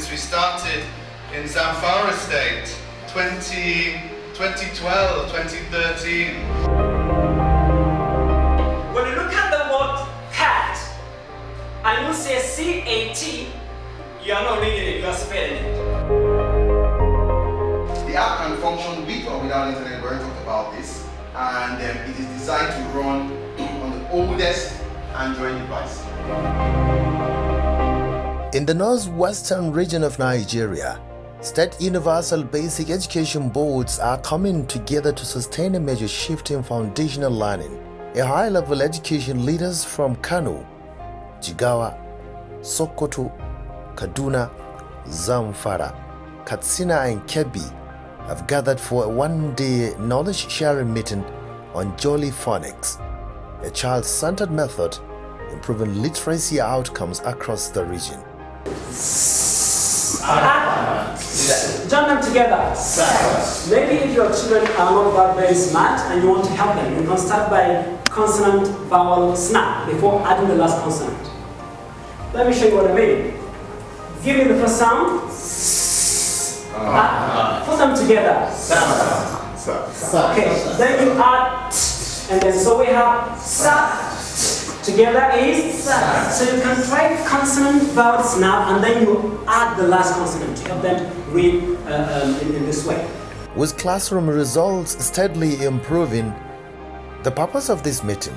since we started in Zamfara State, 2012, 2013. When you look at the word cat, and you say C-A-T, you are not reading it, you are spelling it. The app can function with or without internet. We already talked about this, and it is designed to run on the oldest Android device. In the northwestern region of Nigeria, state universal basic education boards are coming together to sustain a major shift in foundational learning. A high-level education leaders from Kano, Jigawa, Sokoto, Kaduna, Zamfara, Katsina and Kebbi have gathered for a one-day knowledge-sharing meeting on Jolly Phonics, a child-centered method improving literacy outcomes across the region. Join them together. Maybe if your children are not very smart and you want to help them, you can start by consonant, vowel, snap before adding the last consonant. Let me show you what I mean. Give me the first sound. Put them together. Okay, then you add, and then so we have sa. Together is sa. So you can try consonant, vowel, snap, and then you add the last consonant to help them read in this way. With classroom results steadily improving, the purpose of this meeting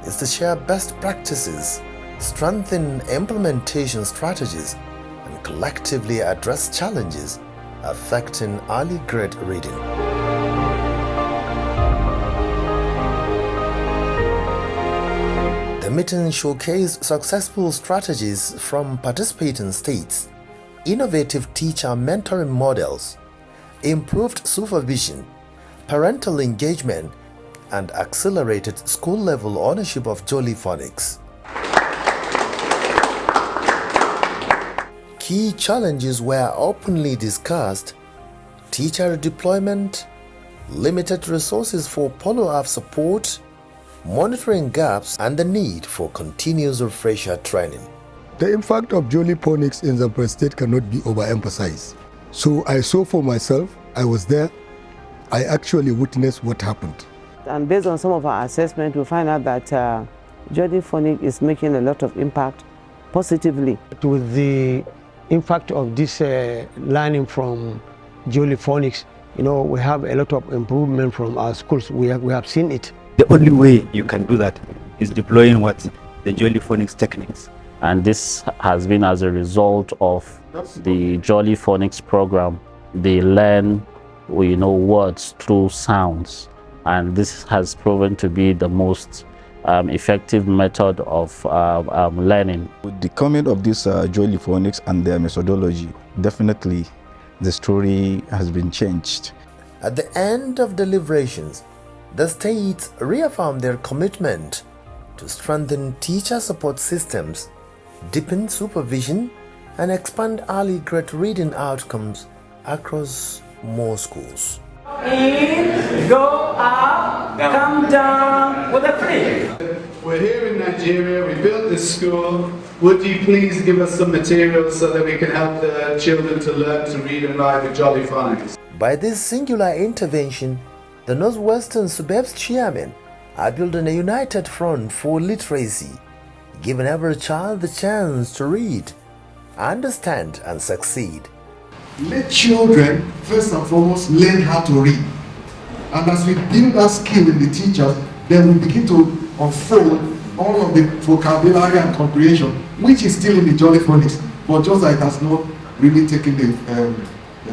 is to share best practices, strengthen implementation strategies, and collectively address challenges affecting early grade reading. The meeting showcased successful strategies from participating states, innovative teacher mentoring models, improved supervision, parental engagement, and accelerated school-level ownership of Jolly Phonics. Key challenges were openly discussed: teacher deployment, limited resources for follow-up support, monitoring gaps, and the need for continuous refresher training. The impact of Jolly Phonics in Zamfara State cannot be overemphasized. So I saw for myself, I was there, I actually witnessed what happened. And based on some of our assessment, we find out that Jolly Phonics is making a lot of impact positively. With the impact of this learning from Jolly Phonics, we have a lot of improvement from our schools. We have seen it. The only way you can do that is deploying the Jolly Phonics techniques. And this has been as a result of the Jolly Phonics program. They learn, words through sounds, and this has proven to be the most effective method of learning. With the coming of this Jolly Phonics and their methodology, definitely the story has been changed. At the end of deliberations, the states reaffirmed their commitment to strengthen teacher support systems, deepen supervision, and expand early grade reading outcomes across more schools. In, go up, come down with a flip. We're here in Nigeria, we built this school. Would you please give us some materials so that we can help the children to learn to read and write with Jolly Phonics? By this singular intervention, the Northwestern Suburbs Chairmen are building a united front for literacy, giving every child the chance to read, understand, and succeed. Let children, first and foremost, learn how to read. And as we build that skill in the teachers, then we begin to unfold all of the vocabulary and comprehension, which is still in the Jolly Phonics, but just like it has not really taken the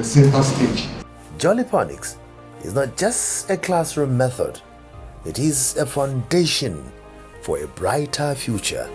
center stage. Jolly Phonics is not just a classroom method, it is a foundation for a brighter future.